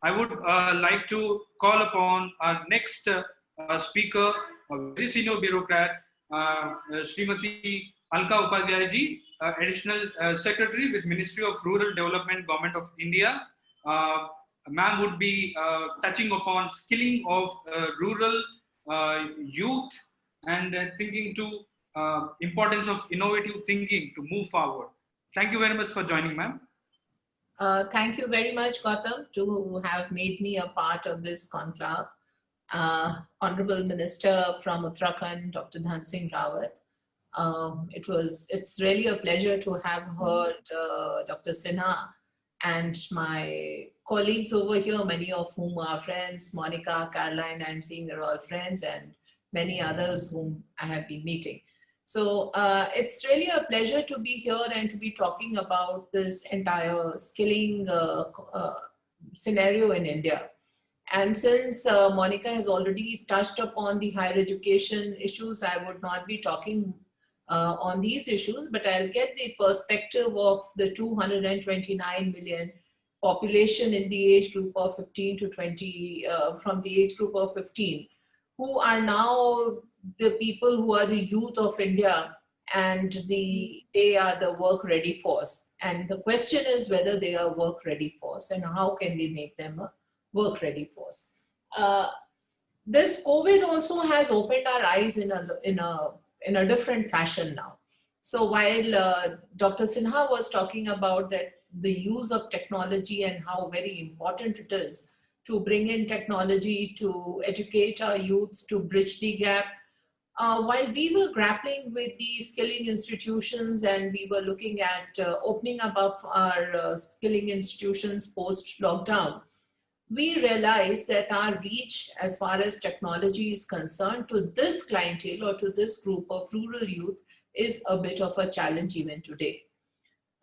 I would like to call upon our next speaker, a very senior bureaucrat, Srimati Alka Upadhyaya ji, Additional Secretary with Ministry of Rural Development, Government of India. Ma'am would be touching upon skilling of rural youth and thinking to importance of innovative thinking to move forward. Thank you very much for joining, ma'am. Thank you very much, Gautam, to have made me a part of this conclave. Honorable Minister from Uttarakhand, Dr. Dhan Singh Rawat. It's really a pleasure to have heard Dr. Sinha and my colleagues over here, many of whom are friends, Monica, Caroline, I'm seeing they're all friends, and many others whom I have been meeting. So it's really a pleasure to be here and to be talking about this entire skilling scenario in India. And since Monica has already touched upon the higher education issues, I would not be talking on these issues, but I'll get the perspective of the 229 million population in the age group of 15 to 20, from the age group of 15, who are now the people who are the youth of India, and they are the work ready force. And the question is whether they are work ready force and how can we make them a work ready force. This COVID also has opened our eyes in a different fashion now. So while Dr. Sinha was talking about that the use of technology and how very important it is to bring in technology to educate our youth, to bridge the gap, while we were grappling with the skilling institutions and we were looking at opening up our skilling institutions post-lockdown, we realized that our reach as far as technology is concerned to this clientele or to this group of rural youth is a bit of a challenge even today.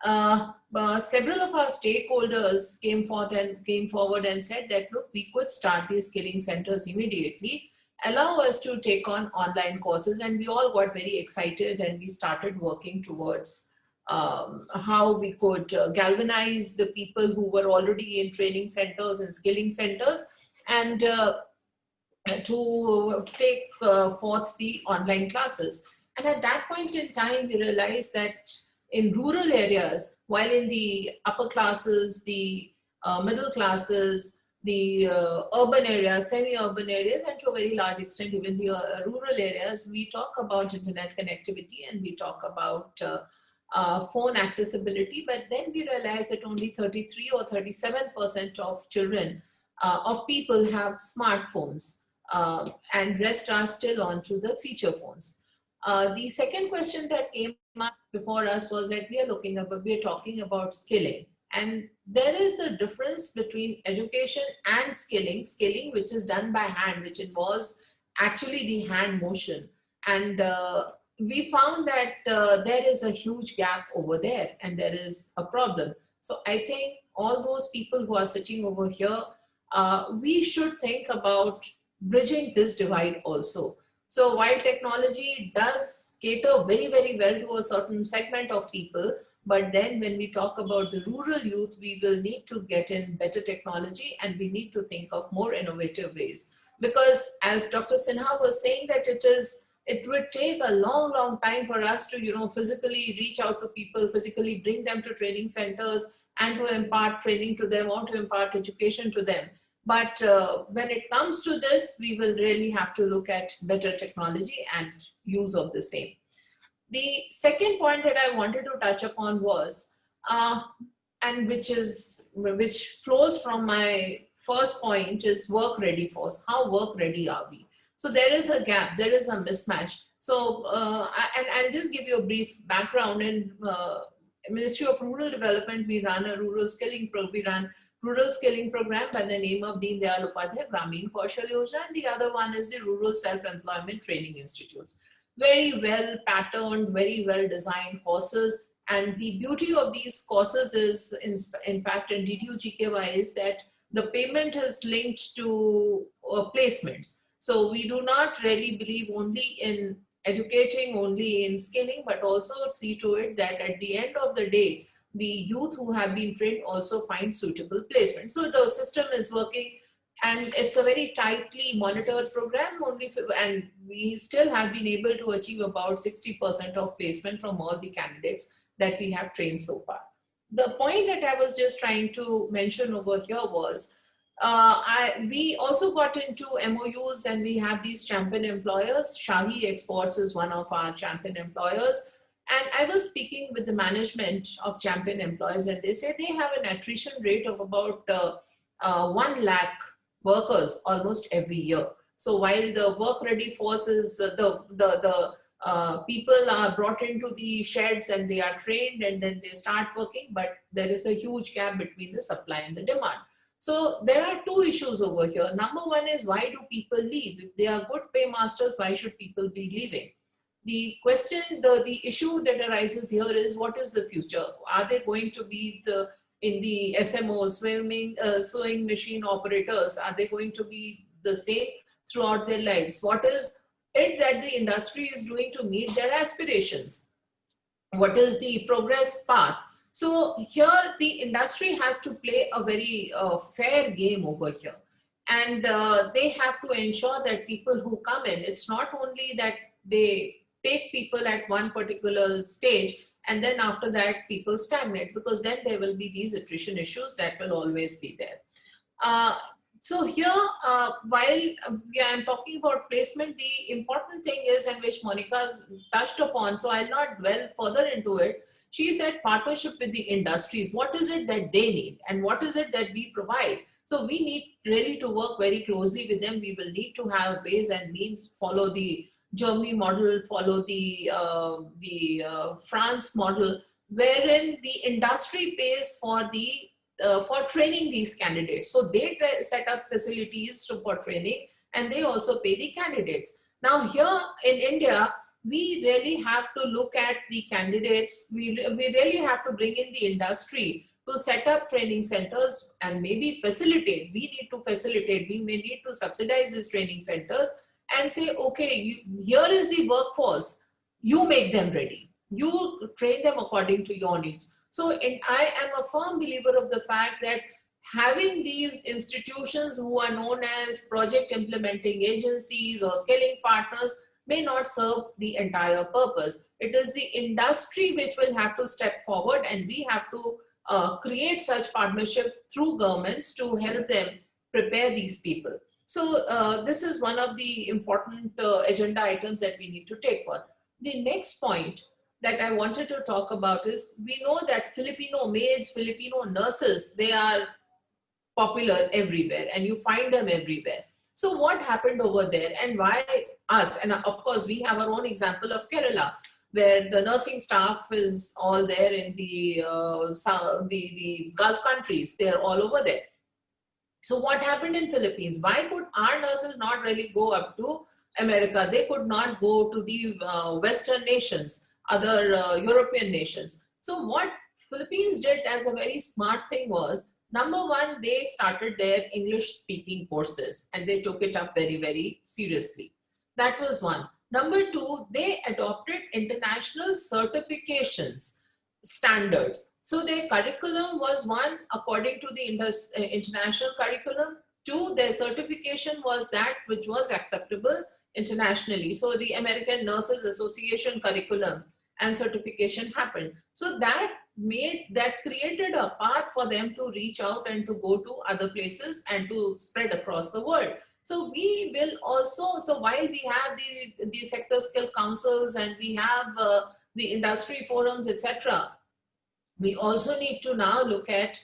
Several of our stakeholders came forward and said that, look, we could start these skilling centers immediately, allow us to take on online courses, and we all got very excited and we started working towards how we could galvanize the people who were already in training centers and skilling centers and to take forth the online classes. And at that point in time, we realized that in rural areas, while in the upper classes, the middle classes, the urban areas, semi-urban areas, and to a very large extent, even the rural areas, we talk about internet connectivity and we talk about phone accessibility, but then we realize that only 33 or 37% of children, of people have smartphones, and rest are still onto the feature phones. The second question that came up before us was that we are talking about skilling, and there is a difference between education and skilling which is done by hand, which involves actually the hand motion, and we found that there is a huge gap over there and there is a problem. So I think all those people who are sitting over here, we should think about bridging this divide also. So while technology does cater very, very well to a certain segment of people, but then when we talk about the rural youth, we will need to get in better technology and we need to think of more innovative ways. Because as Dr. Sinha was saying that it would take a long, long time for us to, physically reach out to people, physically bring them to training centers and to impart training to them or to impart education to them. But when it comes to this, we will really have to look at better technology and use of the same. The second point that I wanted to touch upon was, and which flows from my first point, is work ready force. How work ready are we? So there is a gap, there is a mismatch. So, and I'll just give you a brief background. In Ministry of Rural Development, we run a rural skilling program by the name of Deen Dayal Upadhyaya Gramin Kaushal Yojana, and the other one is the Rural Self-Employment Training Institutes. Very well patterned, very well designed courses, and the beauty of these courses is, in fact, in DDU-GKY, is that the payment is linked to placements. So we do not really believe only in educating, only in skilling, but also see to it that at the end of the day, the youth who have been trained also find suitable placement. So the system is working, and it's a very tightly monitored program only, and we still have been able to achieve about 60% of placement from all the candidates that we have trained so far. The point that I was just trying to mention over here was, we also got into MOUs, and we have these champion employers. Shahi Exports is one of our champion employers. And I was speaking with the management of champion employers, and they say they have an attrition rate of about 1 lakh workers almost every year. So while the work ready force is, people are brought into the sheds and they are trained and then they start working, but there is a huge gap between the supply and the demand. So there are two issues over here. Number one is, why do people leave? If they are good paymasters, why should people be leaving? The question, the issue that arises here is, what is the future? Are they going to be in the SMOs, sewing machine operators? Are they going to be the same throughout their lives? What is it that the industry is doing to meet their aspirations? What is the progress path? So here the industry has to play a very fair game over here. And they have to ensure that people who come in, it's not only that they take people at one particular stage and then after that people stagnate, because then there will be these attrition issues that will always be there. So here, while I'm talking about placement, the important thing is, and which Monica's touched upon, so I'll not dwell further into it. She said partnership with the industries. What is it that they need and what is it that we provide? So we need really to work very closely with them. We will need to have ways and means, follow the Germany model, follow the France model, wherein the industry pays for training these candidates. So they set up facilities for training, and they also pay the candidates. Now here in India, we really have to look at the candidates. We really have to bring in the industry to set up training centers and maybe facilitate. We need to facilitate. We may need to subsidize these training centers and say, okay, here is the workforce. You make them ready. You train them according to your needs. So I am a firm believer of the fact that having these institutions who are known as project implementing agencies or scaling partners may not serve the entire purpose. It is the industry which will have to step forward, and we have to create such partnership through governments to help them prepare these people. So this is one of the important agenda items that we need to take on. The next point that I wanted to talk about is, we know that Filipino maids, Filipino nurses, they are popular everywhere and you find them everywhere. So what happened over there and why us? And of course, we have our own example of Kerala, where the nursing staff is all there in the Gulf countries. They're all over there. So what happened in Philippines? Why could our nurses not really go up to America? They could not go to the Western nations, other European nations. So what Philippines did as a very smart thing was, number one, they started their English speaking courses and they took it up very, very seriously. That was one. Number two, they adopted international certifications standards. So their curriculum was, one, according to the international curriculum. Two, their certification was that which was acceptable internationally. So the American Nurses Association curriculum and certification happened. So that created a path for them to reach out and to go to other places and to spread across the world. So we will also, so while we have the sector skill councils and we have the industry forums, etc., we also need to now look at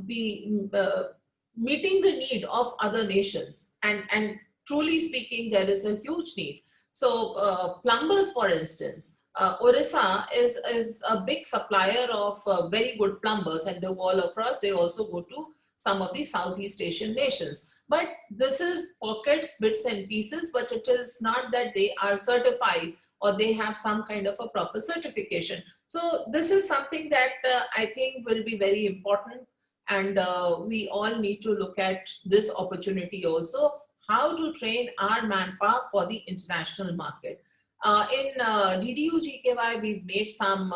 meeting the need of other nations. And truly speaking, there is a huge need. So plumbers, for instance, Orissa is a big supplier of very good plumbers, and they're all across. They also go to some of the Southeast Asian nations. But this is pockets, bits and pieces, but it is not that they are certified or they have some kind of a proper certification. So this is something that I think will be very important, and we all need to look at this opportunity also, how to train our manpower for the international market. In DDU GKY, we've made some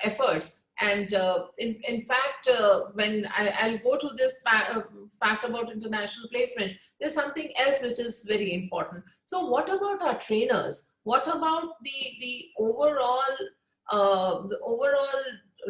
efforts, And in fact, when I'll go to this fact about international placement, there's something else which is very important. So what about our trainers? What about the overall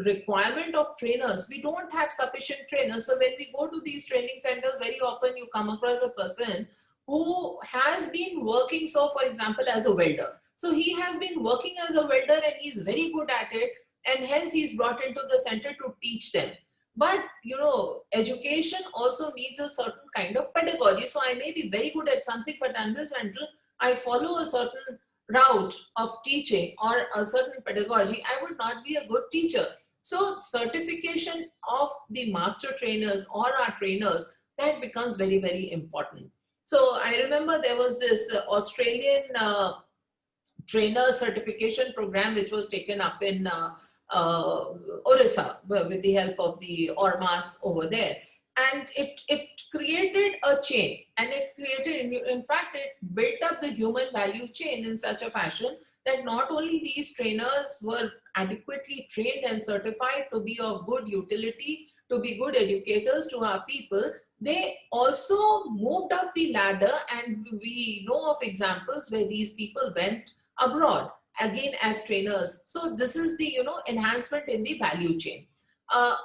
requirement of trainers? We don't have sufficient trainers. So when we go to these training centers, very often you come across a person who has been working, so for example, as a welder. So he has been working as a welder and he's very good at it, and hence he's brought into the center to teach them. But you know, education also needs a certain kind of pedagogy. So I may be very good at something, but unless until I follow a certain route of teaching or a certain pedagogy, I would not be a good teacher. So certification of the master trainers or our trainers, that becomes very, very important. So I remember there was this Australian trainer certification program which was taken up in Orissa with the help of the Ormas over there. And it created a chain, and it created, in fact, it built up the human value chain in such a fashion that not only these trainers were adequately trained and certified to be of good utility, to be good educators to our people, they also moved up the ladder, and we know of examples where these people went abroad again as trainers. So this is the, you know, enhancement in the value chain. I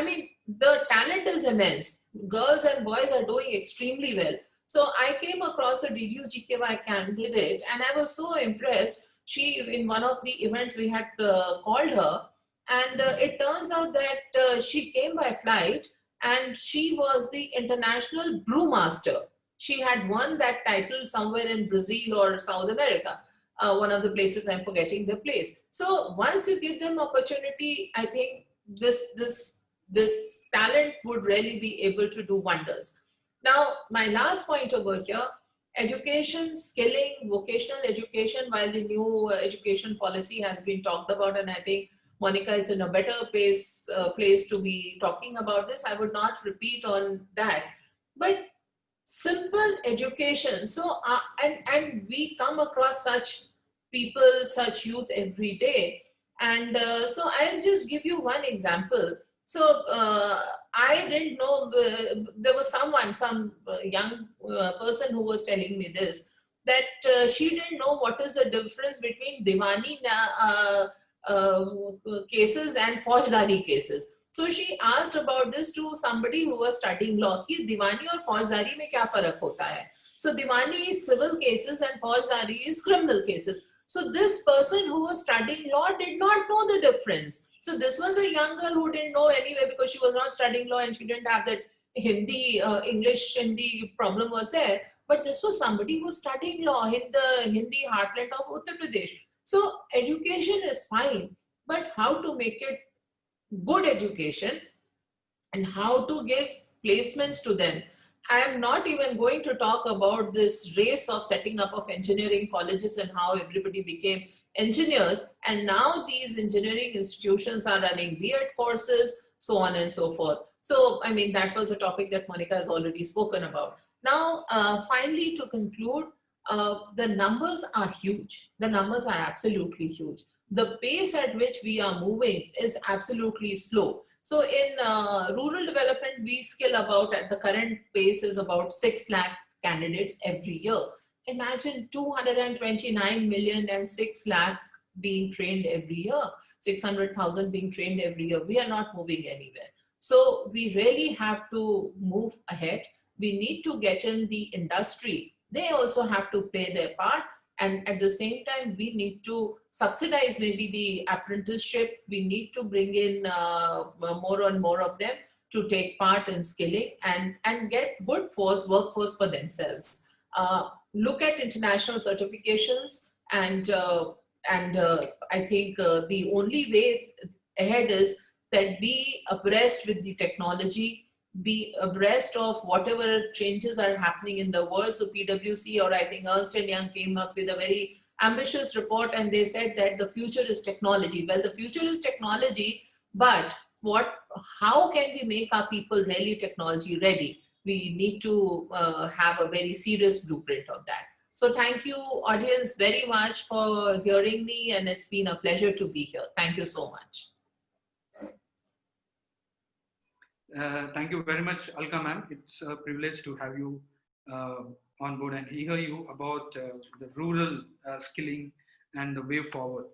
mean, the talent is immense. Girls and boys are doing extremely well. So I came across a DDU-GKY candidate, and I was so impressed. She, in one of the events, we had called her, and it turns out that she came by flight, and she was the international brewmaster. She had won that title somewhere in Brazil or South America. One of the places, I'm forgetting the place. So once you give them opportunity, I think this talent would really be able to do wonders. Now, my last point over here, education, skilling, vocational education, while the new education policy has been talked about, and I think Monica is in a better place to be talking about this, I would not repeat on that. But simple education. So, and we come across such people, such youth every day. And so I'll just give you one example. So I didn't know, there was some young person who was telling me this, that she didn't know what is the difference between Diwani cases and Faujdari cases. So she asked about this to somebody who was studying law, कि दीवानी और फौजदारी में क्या फर्क होता है? So Diwani is civil cases and Faujdari is criminal cases. So this person who was studying law did not know the difference. So this was a young girl who didn't know anyway, because she was not studying law and she didn't have that Hindi, English Hindi problem was there. But this was somebody who was studying law in the Hindi heartland of Uttar Pradesh. So education is fine, but how to make it good education and how to give placements to them. I am not even going to talk about this race of setting up of engineering colleges and how everybody became engineers, and now these engineering institutions are running B.Ed courses, so on and so forth. So, I mean, that was a topic that Monica has already spoken about. Now, finally, to conclude, the numbers are huge. The numbers are absolutely huge. The pace at which we are moving is absolutely slow. So in rural development, we skill about, at the current pace, is about 6 lakh candidates every year. Imagine 229 million and 6 lakh being trained every year, 600,000 being trained every year. We are not moving anywhere. So we really have to move ahead. We need to get in the industry. They also have to play their part. And at the same time, we need to subsidize maybe the apprenticeship. We need to bring in more and more of them to take part in skilling and get good workforce for themselves. Look at international certifications, and I think the only way ahead is that be abreast with the technology, be abreast of whatever changes are happening in the world. So PwC, or I think Ernst & Young, came up with a very ambitious report, and they said that the future is technology. Well, the future is technology, but how can we make our people really technology ready? We need to have a very serious blueprint of that. So thank you, audience, very much for hearing me, and it's been a pleasure to be here. Thank you so much. Thank you very much, Alka ma'am. It's a privilege to have you on board and hear you about the rural skilling and the way forward.